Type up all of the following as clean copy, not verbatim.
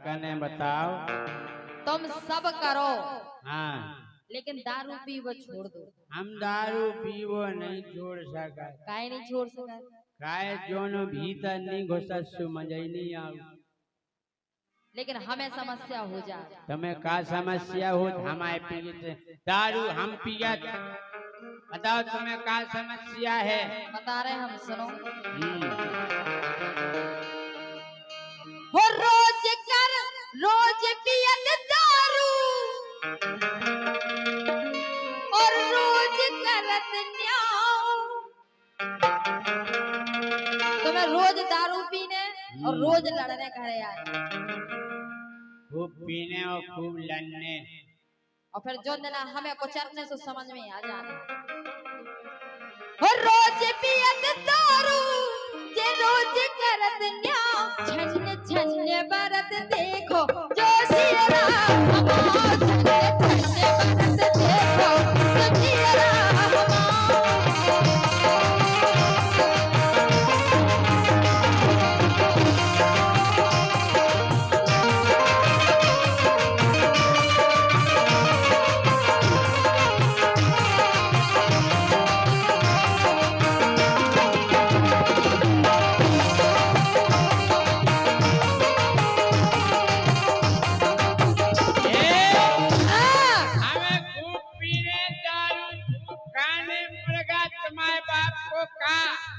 करने बताओ। तुम सब करो हाँ लेकिन दारू पीवो छोड़ दो। हम दारू पीवो नहीं छोड़ सका। काहे नहीं छोड़ सका? काहे जोनो भीतर नहीं घुसा समझ नहीं आओ। लेकिन हमें समस्या हो जाए। तुम्हें का समस्या हो? हमारे पीते दारू हम पिया। बताओ तुम्हें का समस्या है? बता रहे हम, सुनो। हो रोज पियत दारू और रोज करत न्याय। तुम्हें रोज दारू पीने और रोज लड़ने घरे आए, खूब पीने और खूब लड़ने, और फिर जो दिन हमें कुचलने से समझ में आ जाना। रोज पियत दारू जे रोज करत न्याय। छन्ने छन्ने बरत देखो जो सियरा हमार। छन्ने छन्ने बरत देखो जो सियरा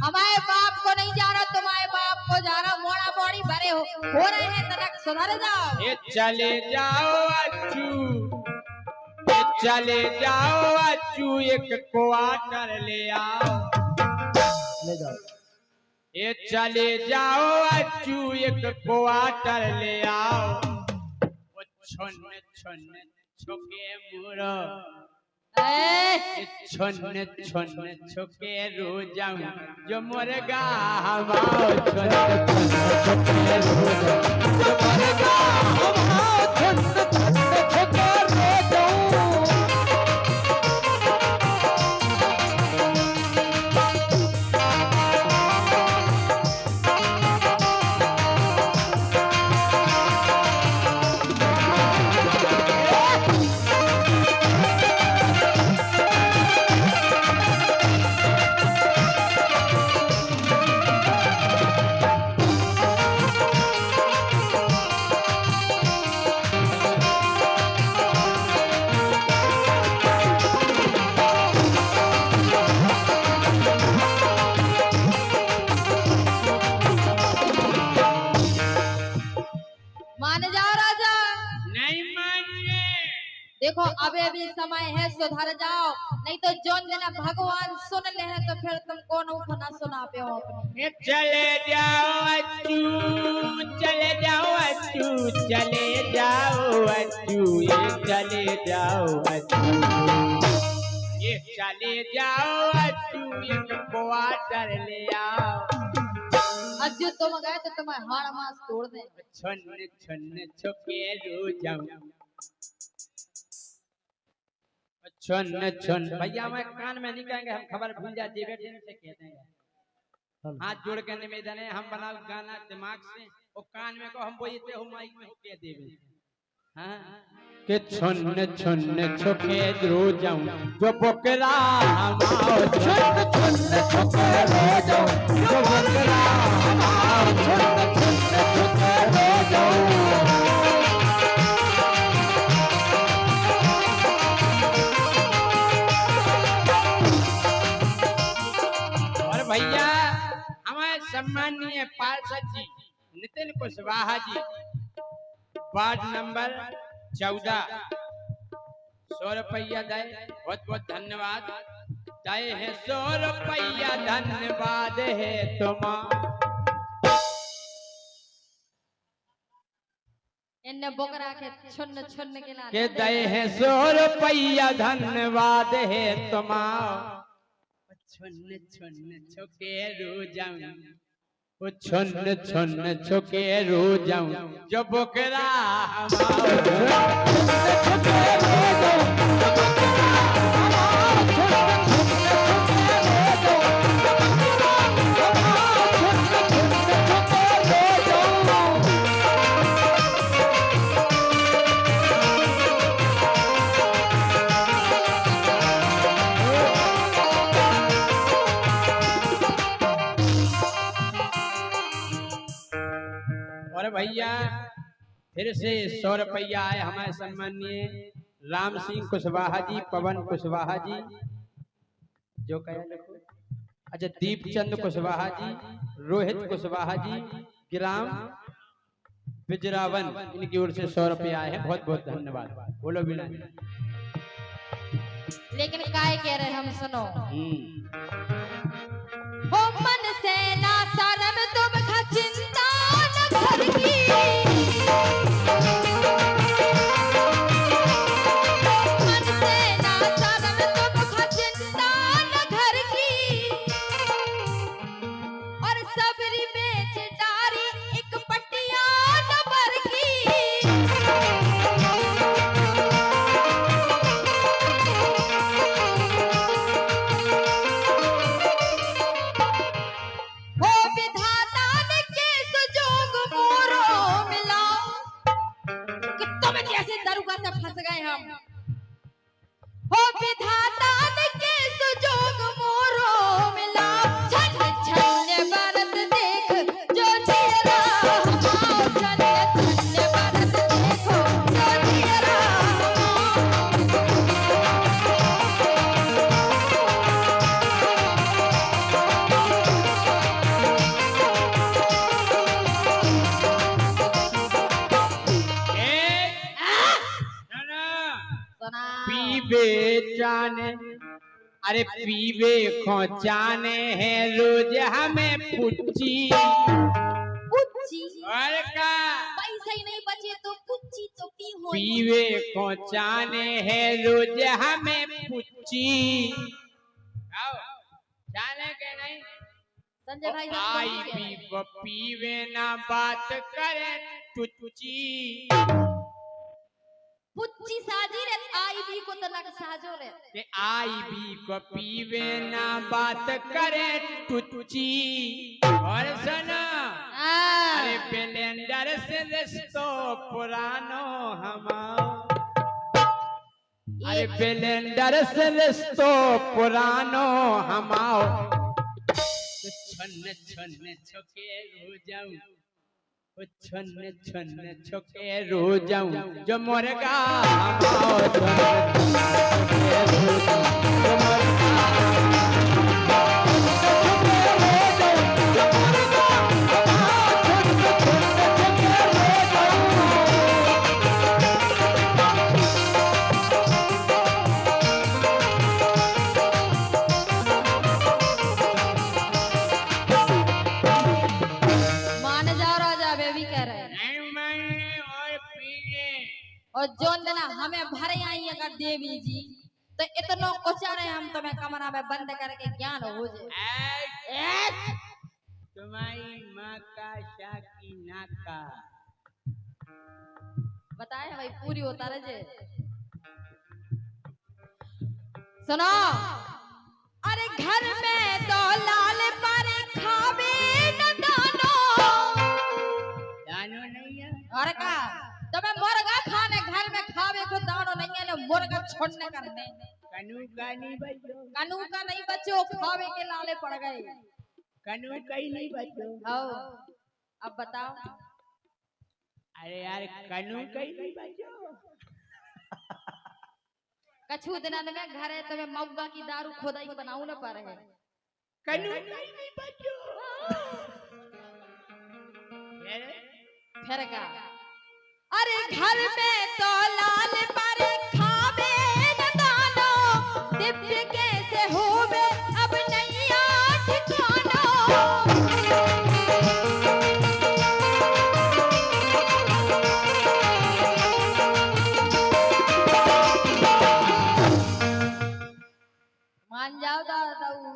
हमारे बाप को नहीं जाना, तुम्हारे बाप को जाना। मोड़ा मोड़ी भरे हो रहे हैं, तनक सुधर जाओ। ये चले जाओ अच्छू, ये चले जाओ अच्छू, एक क्वार्टर ले आओ। ले जाओ। ये चले जाओ अच्छू, एक क्वार्टर ले आओ। वो छोने छोने छोके मुरो, छोने छोने छोके रो जाऊं जो मुर्गा हमाओ। छोने छोने छोके रो जाऊं जो मुर्गा हमाओ। छोने छोने छोके रो जाऊं। देखो अबे भी समय है, सुधर जाओ, नहीं तो जोन देना भगवान सुन ले हैं तो फिर तुम कौन ना सुना पे हो अपने। चले जाओ अच्छू, चले जाओ अच्छू, चले जाओ अच्छू, ये चले जाओ अच्छू, ये चले जाओ अच्छू, एक क्वार्टर ले आओ। अज्जू तुम गए तो तुम्हें हाड़ मांस तोड़ दे। छन्ने छन्ने छोके रो जाऊं, छन्ने छन्ने। भैया मैं कान में नहीं कहेंगे, हम खबर भूल जाते हैं से कहते हैं। हाथ जोड़ के निवेदन है, हम बनाओ गाना दिमाग से, वो कान में को हम बोलते हो माइक में हो कह देवे। हां के छन्ने छन्ने छोके रो जाऊं जो बकरा हमाओ। छन्ने छन्ने छोके रो जाऊं जो बकरा हमाओ। छन्ने छन्ने छोके रो जाऊं। भैया हमारे सम्मानीय पार्षद जी नितिन कुशवाहा जी, वार्ड नंबर 14, 100 रुपया दे, बहुत बहुत धन्यवाद। दे है 100 रुपया, धन्यवाद है तुम्हारा। इन्ने बोकरा के छुन्न छुन्न के लाने के दे है 100 रुपया, धन्यवाद है तुम्हारा। छुन्न छुन्न छोके रो जाऊं, वो छुन्न छुन्न छोके रो जाऊं जो बकरा हमारा। फिर से 100 रुपया आए हमारे सम्मानीय राम सिंह कुशवाहा जी, पवन कुशवाहा जी, जो कहे देखो, अच्छा दीपचंद कुशवाहा जी, रोहित कुशवाहा जी, ग्राम बिजरावन, इनकी ओर से 100 रुपया आए हैं। बहुत बहुत धन्यवाद। बोलो बिना। लेकिन काय कह रहे हम सुनो। हो मन से ना शर्म तुम खा चिंता न घर की, मन से ना शर्म तुम खा चिंता न घर की, और सबरी बेच डारी एक पटिया नंबर की। फंस गए हम। हो विधाता ने के सुजोग मोरो मिला, छन छन बरत देख जो तेरा हमाओ, छन छन बरत देखो जो तेरा पीवे जाने, अरे पीवे को जाने हैं रोज हमें पुच्ची। पुच्ची और का पैसे ही नहीं बचे तो पुच्ची तो पी हो। पीवे को जाने हैं रोज हमें पुच्ची। आओ जाने के नहीं संजय भाई आई भी वो पीवे ना बात करे टुच्ची। पुच्ची साजी रे, आई भी को तलक साजो रे, के आई भी को पीवे ना बात करे टुच्ची। और सुनो अरे बेलेंडर से रिश्तो पुरानो हमाओ, अरे बेलेंडर से रिश्तो पुरानो हमाओ, छन छन छके रो जाऊं, छन छन छके रो जाऊं, जो मुर्गा हमाओ छन रो जाऊं, जो मुर्गा और जोन देना हमें भरे आई अगर देवी जी तो इतनो उचारे हम तुम्हें कमरा में बंद करके ज्ञान हो जाए। तुम्हारी माँ का शाकी नाका बताए भाई पूरी होता रहे। सुनो अरे घर में तो लाल पर खावे न दानो, दानो नहीं है और का तुम्हें मुर्गा खाने घर में खावे को दानो नहीं है ना, मुर्गा छोड़ने करने कनू का नहीं बचो, कनू का नहीं बचो, खावे के लाले पड़ गए, कनू का ही नहीं बचो। अब बताओ। अरे यार कनू का ही नहीं बचो। कछु दिन में घर है तुम्हें मौगा की दारू खोदाई बनाऊ न पा रहे, कनू का ही नहीं बचो। फिर का अरे घर में तो लाल पर खावे न दानो, दिव्य कैसे होवे अब नहीं ठिकानो। मान जाओ दारू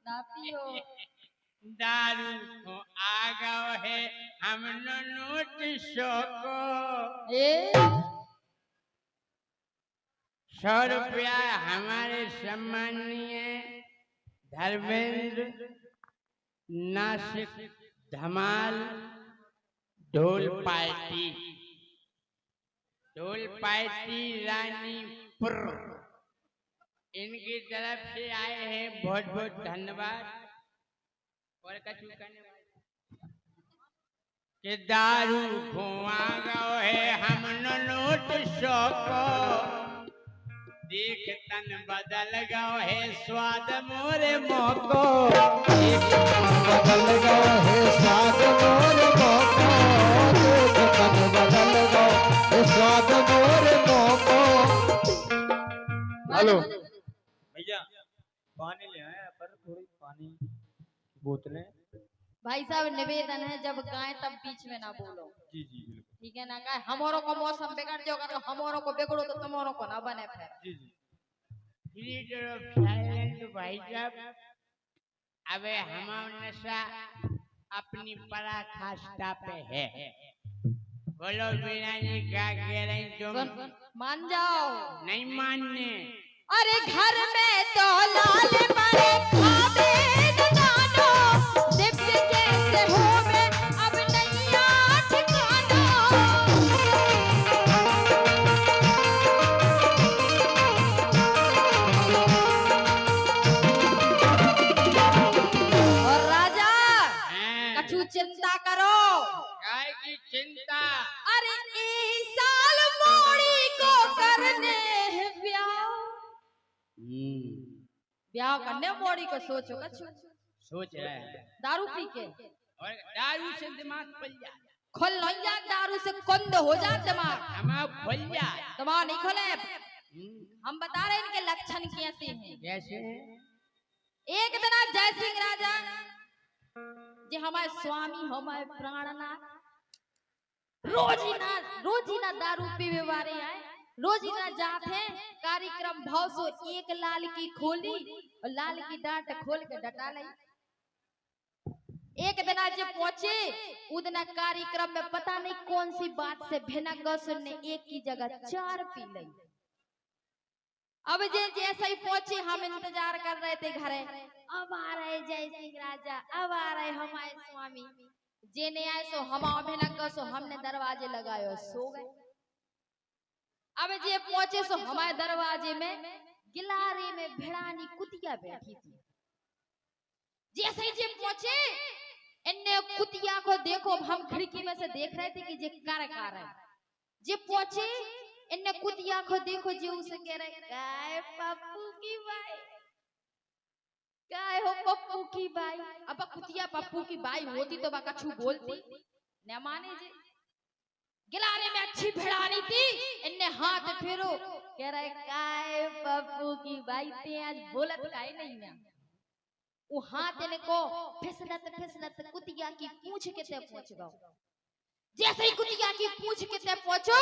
ना पियो, दारू को आगा है हम नोटिसों को, 100 रुपया हमारे सम्मानीय धर्मेंद्र नासिक धमाल ढोल पार्टी रानीपुर इनकी तरफ से आए हैं। बहुत बहुत धन्यवाद। और कछु करने कि दारू धुआ गो है हम नोट शोको देख तन बदल गो है स्वाद मोरे मोको देख तन बदल गो है स्वाद मोरे मोको देख तन बदल गो है स्वाद मोरे मोको। हेलो भैया पानी ले आए पर थोड़ी पानी की बोतलें। भाई साहब निवेदन है जब गाय तब बीच में ना बोलो। जी जी बिल्कुल ठीक है ना, गाय हमारों को मौसम बिगड़ जो अगर हमारों को बिगड़ो तो तुम्हारों को ना बने फिर। जी जी साइलेंट भाई साहब अबे हमारा नशा अपनी पराकाष्ठा पे है। बोलो बिना जी क्या कह रहे तुम? मान जाओ। नहीं मानने। अरे घर में तो लाल मरे खाबे जानो दिव्य जैसे हो मैं अब नहीं ठिकाना। और राजा कछु चिंता करो। काय की चिंता? अरे इस साल मोड़ी को करने है ब्याह। ब्याह करने मोड़ी को सोचो कछु। सोच रहे हैं दारू पी के और दारू से दिमाग खुल जाए। खुल नहीं जा, दारू से कुंद हो जा दिमाग। दिमाग खुल जाए। दिमाग नहीं खुले। हम बता रहे हैं इनके लक्षण कैसे हैं। कैसे? एक दिन आप जय सिंह राजा जी हमारे स्वामी हमारे प्राणनाथ रोजीना दारू पीवे वाले आए। रोजीना जाते कार्यक्रम भाव सो एक लाल की खोली और लाल की डांट खोल के डटा ली। एक दिन आज पहुंचे उदना कार्यक्रम में पता नहीं कौन सी बात से भिनक गौ ने एक की जगह 4 पी ली। अब जैसे ही पहुंचे हम इंतजार कर रहे थे घरे। अब आ रहे जय सिंह राजा, अब आ रहे हमारे स्वामी। जेने आए सो हम भिनक गौ सो हमने दरवाजे लगाए और सो गए। अब जे पहुंचे सो हमारे दरवाजे में गिलारे में भिड़ानी कुतिया बैठी थी। जैसे ही जे पहुंचे इन्ने कुतिया को देखो, हम खिड़की में से देख रहे थे कि जे कर है। जे पहुंचे इन्ने कुतिया को देखो जी उसे कह रहे काय पप्पू की बाई, काय हो पप्पू की बाई। अब कुतिया पप्पू की बाई होती तो कछु बोलती न माने जी। गिलारे में अच्छी भिड़ानी थी, इन्ने हाथ फेरो कह रहे काय पप्पू की बाई ते आज बोलत काहे नहीं ना। वो हाथ इनको फिसलत कुतिया की पूंछ के ते पहुंच गओ। जैसे ही कुतिया की पूंछ के ते पहुंचो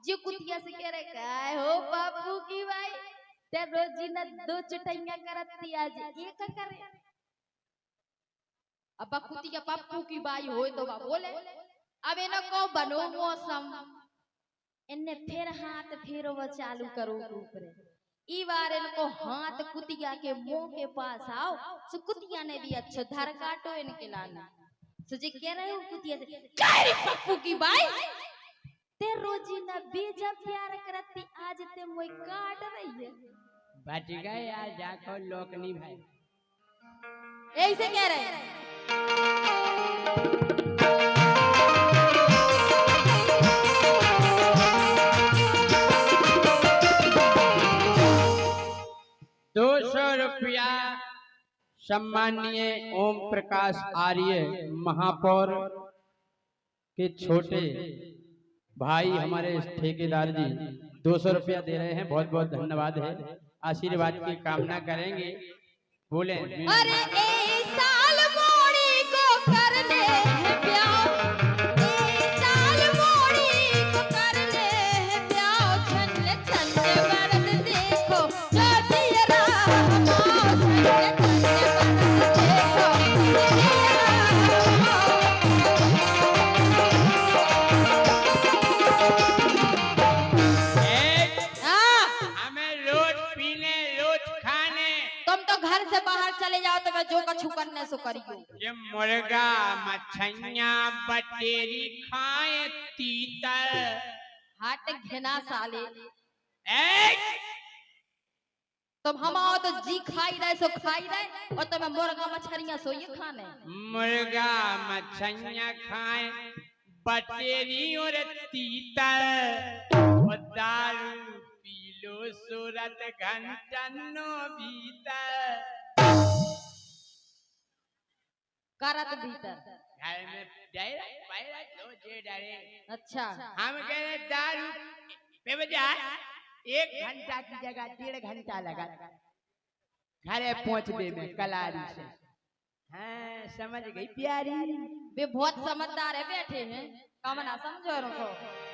जी कुतिया से कह रहे काय हो पप्पू की बाई ते रोजीना 2 चटैया करती आज एक करे। अब कुतिया पप्पू की बाई हो तो बोले। अब इनको बनो मौसम इन्ने फिर हाथ फेरो वो चालू करो ऊपर। ई बार इनको हाथ कुतिया के मुंह के पास आओ सो कुतिया ने भी अच्छा धर काटो इनके लाना। सो जी कह रहे हो कुतिया से काय रे पप्पू की बाई ते रोजीना बेजा प्यार करती आज ते मोई काट रही है। बच गए यार जाको लोकनी भाई। ऐसे कह रहे हैं। ₹200 सम्मानीय ओम प्रकाश आर्य महापौर के छोटे भाई हमारे ठेकेदार जी ₹200 दे रहे हैं। बहुत बहुत धन्यवाद है। आशीर्वाद की कामना करेंगे। बोले अरे ए साल मोड़ी को करने है ब्याह, ए साल मोड़ी को करने है ब्याह। छन्ने छन्ने बरत देखो जो दियरा हमाओ, छन्ने छन्ने बरत देखो हमें रोज पीने रोज खाने। तुम तो घर से बाहर चले जाओ तो मैं जो कछु करने सो करियो। ये मुर्गा मछलियाँ बटेरी खाए तीतर। हट घिना साले। तुम हम आओ तो जी खाई रहे सो खाई रहे और तुम्हें मुर्गा मछलियां सो ये खाने। मुर्गा मछलियां खाए, बटेरी और तीतर और दारू पी लो सूरत घंटनो भीतर। करत भीतर घर में डायरेक्ट पैरा दो जे डरे। अच्छा हम कह रहे दारू बेवजह 1 घंटा की जगह 1.5 घंटा लगा घरे पहुंचने में कलारी से। हाँ समझ गई प्यारी। वे बहुत समझदार है, बैठे हैं काम ना समझो उनको।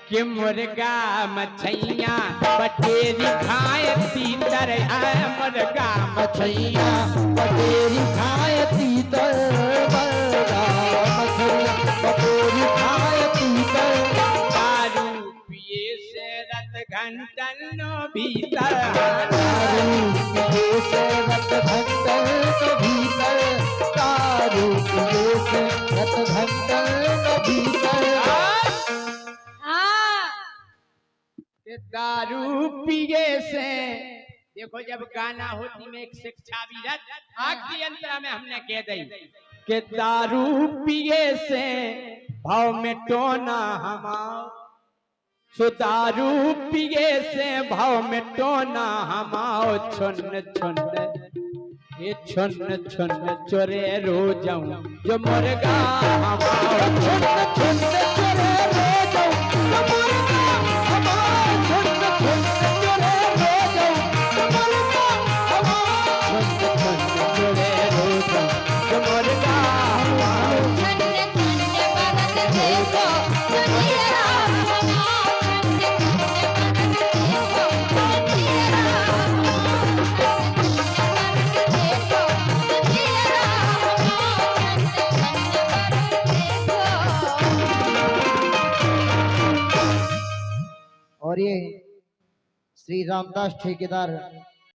कि मुर्गा मछलियां बटेरी खाए तीतर है, मुर्गा मछैया बटेरी खाए तीतर, मुर्गा मछैया बटेरी खाए तीतर, दारू पिए से रत घंटनो भीतर। दारू पिए से रत घंटन भीतर, दारू पिए से रत घंटन भीतर। कि दारू पिए से देखो जब गाना होती में एक शिक्षा भी रत आखिरी अंतरा में हमने कह दी कि दारू पिए से भाव में टोना हमाओ, सो दारू पिए से भाव में टोना हमाओ। छुन छुन ये छुन छुन चोरे रो जाऊं जो मुर्गा हमाओ। छुन छुन चोरे रो जाऊं जो मुर्गा हमाओ। छुन छुन चोरे रो जाऊं जो मुर्गा हमाओ। छुन छुन चोरे रो जाऊं जो मुर्गा हमाओ। ठंडे ठंडे बरत देखो दुनिया हमाओ, ठंडे ठंडे बरत देखो दुनिया हमाओ, ठंडे ठंडे बरत देखो दुनिया हमाओ, ठंडे ठंडे बरत देखो। और ये श्री रामदास ठेकेदार